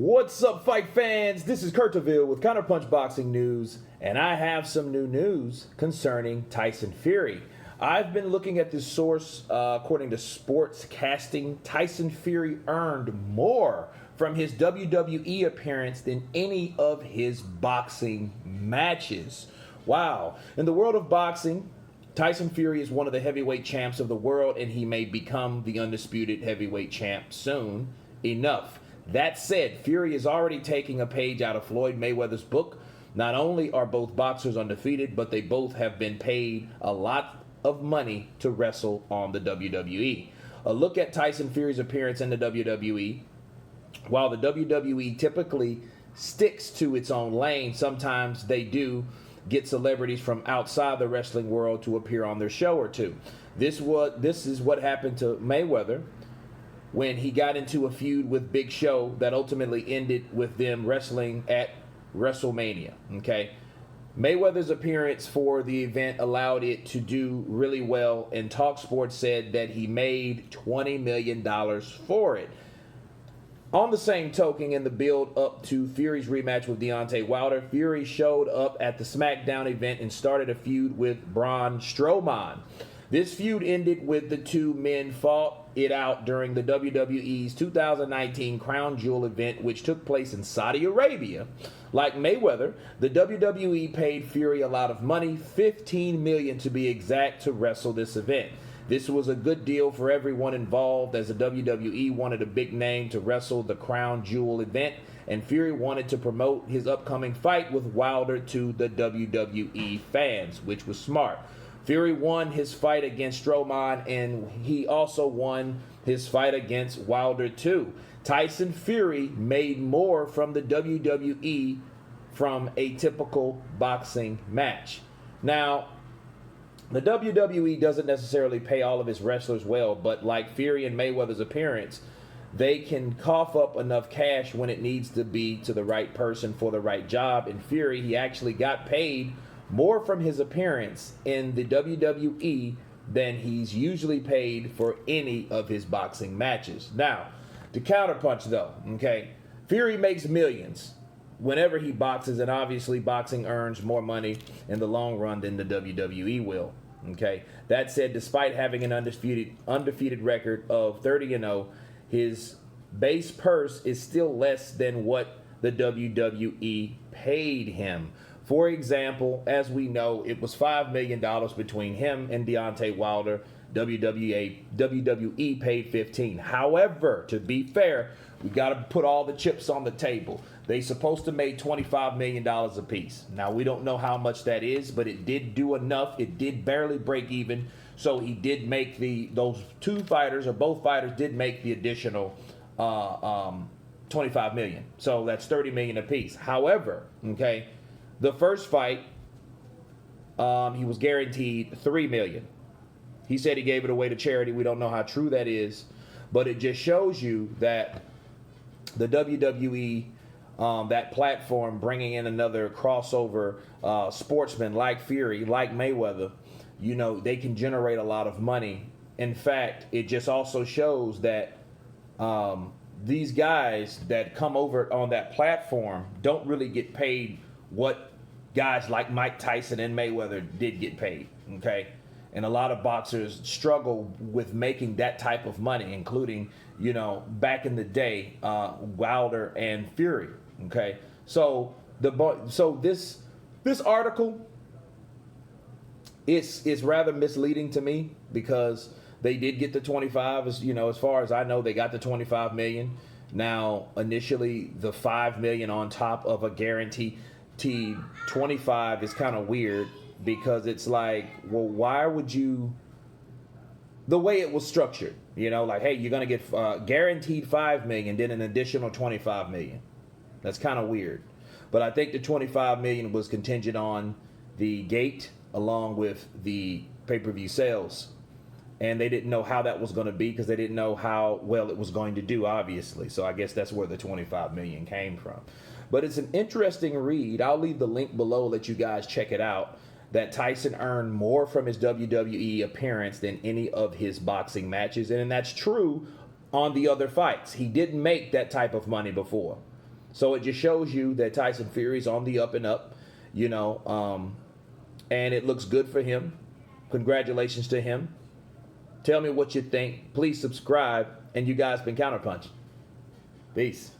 What's up, fight fans? This is Curtaville with Counterpunch Boxing News, and I have some new news concerning Tyson Fury. I've been looking at this source. According to Sportscasting, Tyson Fury earned more from his WWE appearance than any of his boxing matches. Wow. In the world of boxing, Tyson Fury is one of the heavyweight champs of the world, and he may become the undisputed heavyweight champ soon enough. That said, Fury is already taking a page out of Floyd Mayweather's book. Not only are both boxers undefeated, but they both have been paid a lot of money to wrestle on the WWE. A look at Tyson Fury's appearance in the WWE. While the WWE typically sticks to its own lane, sometimes they do get celebrities from outside the wrestling world to appear on their show or two. This is what happened to Mayweather when he got into a feud with Big Show that ultimately ended with them wrestling at WrestleMania. Okay, Mayweather's appearance for the event allowed it to do really well, and TalkSport said that he made $20 million for it. On the same token, in the build up to Fury's rematch with Deontay Wilder, Fury showed up at the SmackDown event and started a feud with Braun Strowman. This feud ended with the two men fought it out during the WWE's 2019 Crown Jewel event, which took place in Saudi Arabia. Like Mayweather, the WWE paid Fury a lot of money, $15 million to be exact, to wrestle this event. This was a good deal for everyone involved, as the WWE wanted a big name to wrestle the Crown Jewel event, and Fury wanted to promote his upcoming fight with Wilder to the WWE fans, which was smart. Fury won his fight against Strowman, and he also won his fight against Wilder too. Tyson Fury made more from the WWE from a typical boxing match. Now, the WWE doesn't necessarily pay all of its wrestlers well, but like Fury and Mayweather's appearance, they can cough up enough cash when it needs to be to the right person for the right job. And Fury, he actually got paid more from his appearance in the WWE than he's usually paid for any of his boxing matches. Now, to counterpunch though, okay, Fury makes millions whenever he boxes, and obviously boxing earns more money in the long run than the WWE will. Okay, that said, despite having an undefeated record of 30-0, his base purse is still less than what the WWE paid him. For example, as we know, it was $5 million between him and Deontay Wilder. WWE paid 15. However, to be fair, we got to put all the chips on the table. They supposed to make $25 million apiece. Now, we don't know how much that is, but it did do enough. It did barely break even. So he did make those two fighters, or both fighters, did make the additional $25 million. So that's $30 million apiece. However, okay, the first fight, he was guaranteed $3 million. He said he gave it away to charity. We don't know how true that is, but it just shows you that the WWE, that platform, bringing in another crossover sportsman like Fury, like Mayweather, you know, they can generate a lot of money. In fact, it just also shows that these guys that come over on that platform don't really get paid what guys like Mike Tyson and Mayweather did get paid, okay? And a lot of boxers struggle with making that type of money, including, you know, back in the day, Wilder and Fury, okay? So this article is rather misleading to me, because they did get the 25, as you know, as far as I know, they got the 25 million. Now, initially, the 5 million on top of a guarantee 25 is kind of weird, because it's like, well, why would you, the way it was structured, you know, like, hey, you're going to get guaranteed 5 million, then an additional 25 million. That's kind of weird. But I think the 25 million was contingent on the gate along with the pay-per-view sales. And they didn't know how that was going to be, because they didn't know how well it was going to do, obviously. So I guess that's where the 25 million came from. But it's an interesting read. I'll leave the link below, let you guys check it out, that Tyson earned more from his WWE appearance than any of his boxing matches. And that's true on the other fights. He didn't make that type of money before. So it just shows you that Tyson Fury's on the up and up, and it looks good for him. Congratulations to him. Tell me what you think. Please subscribe. And you guys been Counterpunch. Peace.